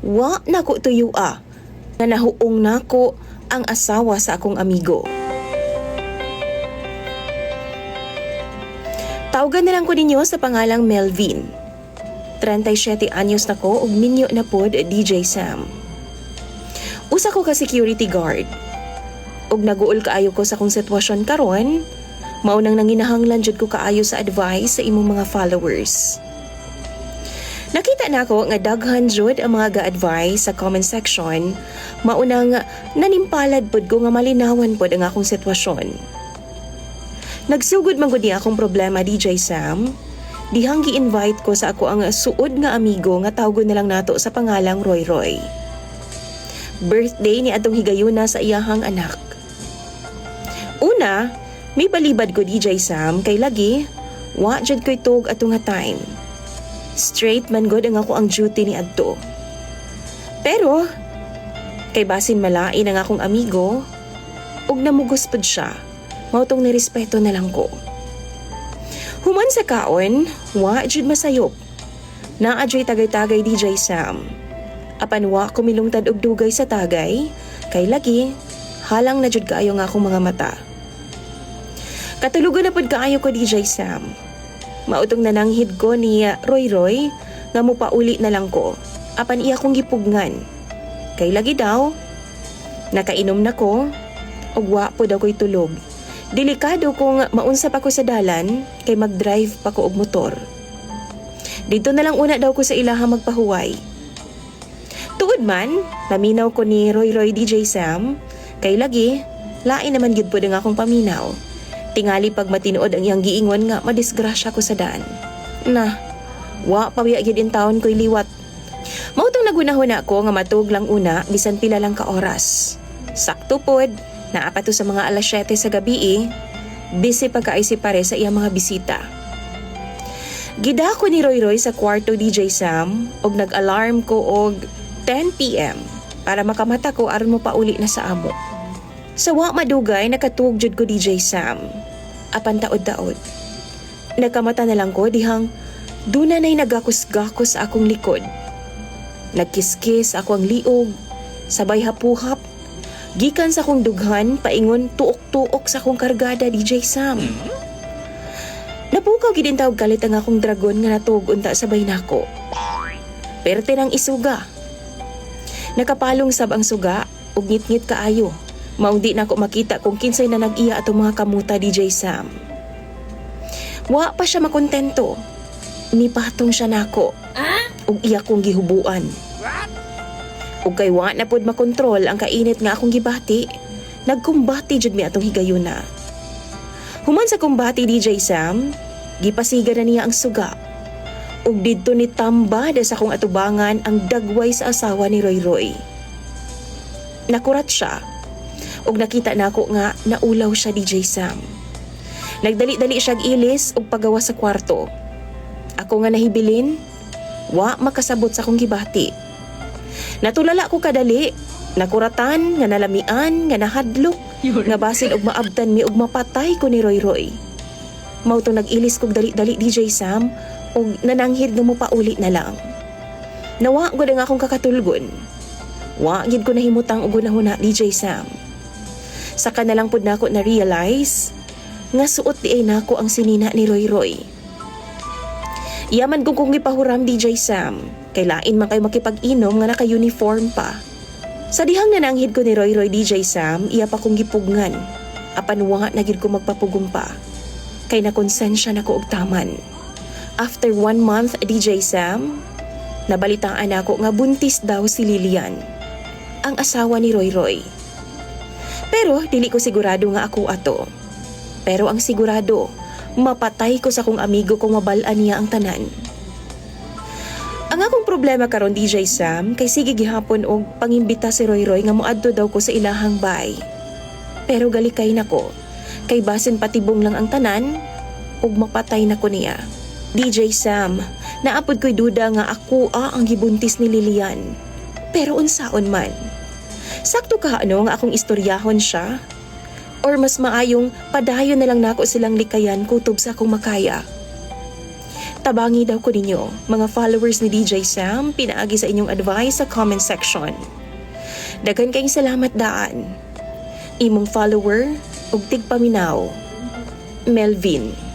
wa nako tuyo nga nahuong nako ang asawa sa akong amigo. Tawagan na lang ko ninyo sa pangalang Melvin. 37 anyos na ko ug minyo na pod DJ Sam. Usa ko ka security guard. Ug naguol kaayo ko sa akong sitwasyon karon, mao nang nanginahanglan jud ko kaayo sa advice sa imong mga followers. Nakita na ako nga daghan jud ang mga ga-advise sa comment section, mao nang nanimpalad pod ko nga malinawan pod ang akong sitwasyon. Nagsugod man gud niya akong problema DJ Sam. Dihang gi-invite ko sa ako ang suod nga amigo nga tawgon na lang nato sa pangalang Roy Roy. Birthday ni atong higayuna sa iyahang anak. Una, may balibad ko DJ Sam kay lagi wa jud ko'y tug ato nga time. Straight man gud ang ako ang duty ni adto. Pero kay basin malain ang akong amigo ug namugos pod siya. Mao tong nirespeto na lang ko. Human sa kaon, wa jud masayop. Naa jud tagay-tagay DJ Sam. Apan wa ko milungtad og dugay sa tagay, kay lagi halang na jud kaayo nga akong mga mata. Katulugon na pod kaayo ko DJ Sam. Mautong nananghid ko ni Roy Roy nga mupauli na lang ko. Apan iya kong gipugngan. Kay lagi daw nakainom na ko ug wa pod ako'y tulog. Delikado kung maunsa pa ko sa dalan kay mag-drive pa ko og motor. Dito na lang una daw ko sa ilaha magpahuway. Tuod man, paminaw ko ni Roy Roy DJ Sam, kay lagi, lain naman gid pod ang akong paminaw. Tingali pag matinuod ang iyang giingon nga madisgrasya ko sa daan. Na, wa pawiya gid in taon ko'y liwat. Mautong nagunahuna ko nga matug lang una bisan pila lang ka oras. Sakto pod, naapato sa mga alas 7 sa gabi busy pagkaisi pare sa iyang mga bisita. Gida ko ni Roy Roy sa kwarto DJ Sam og nag-alarm ko og 10 PM para makamata ko aron mo pauli na sa amo. Sa wa madugay nakatuog jud ko DJ Sam. Apan taod-taod. Nagkamata na lang ko dihang duna nay nagakos-gakos sa akong likod. Nagkiskis ako ang liog, sabay hapuhap. Gikan sa akong dughan, paingon tuok-tuok sa akong kargada DJ Sam. Napukaw gid tawag kalit ang akong dragon nga natuog unta sabay nako. Perte nang isuga. Nakapalong sab ang suga ug ngit-ngit kaayo. Maong di nako makita kung kinsay na nag-iya atong mga kamuta DJ Sam. Wa pa siya makontento. Nipatong siya nako. Ug iya kong gihubuan. Ug kay wa na pod makontrol ang kainit nga akong gibati, nagkumbati jud mi atong higayuna. Human sa kumbati DJ Sam, gipasiga na niya ang suga. Ug didto ni tambada sa akong atubangan ang dagway sa asawa ni Roy Roy. Nakurat siya. Ug nakita nako nga naulaw siya DJ Sam. Nagdali-dali siya ilis ug pagawa sa kwarto. Ako nga nahibilin, wa makasabot sa akong gibati. Natulala ko kadali, nakuratan, nga nalamian, nga nahadlok, nga basin og maabtan mi og mapatay ko ni Roy Roy. Mao to nag-ilis kog dali-dali DJ Sam og nananghid nga mo pauli na lang. Nawa gud ang akong kakatulgon. Wa gid ko nahimutang og gunahuna DJ Sam. Saka na lang pud nako na realize nga suot di ay nako ang sinina ni Roy Roy. Yaman kong gipahuram DJ Sam, kay lain man kay makipag-inom nga naka-uniform pa. Sa dihang nananghid ko ni Roy Roy DJ Sam, iya pa kong gipugngan. Apan wa na gid ko magpapugong pa. Kay nakonsensya na ko og taman. After 1 month DJ Sam, nabalitaan ako nga buntis daw si Lilian, ang asawa ni Roy Roy. Pero dili ko sigurado nga ako ato. Pero ang sigurado, mapatay ko sa kong amigo kung mabalaan niya ang tanan. Ang akong problema karon DJ Sam, kay sige gihapon og pangimbita si Roy Roy nga moadto daw ko sa ilahang bay. Pero galikay nako, kay basin patibong lang ang tanan ug mapatay nako niya. DJ Sam, naapod ko'y duda nga ako ang gibuntis ni Lilian. Pero unsaon man, sakto ka nga akong istoryahon siya? Or mas maayong padayon na lang nako silang likayan kutob sa akong makaya. Tabangi daw ko ninyo, mga followers ni DJ Sam, pinaagi sa inyong advice sa comment section. Daghan kayong salamat daan. Imong follower ug tigpaminaw, Melvin.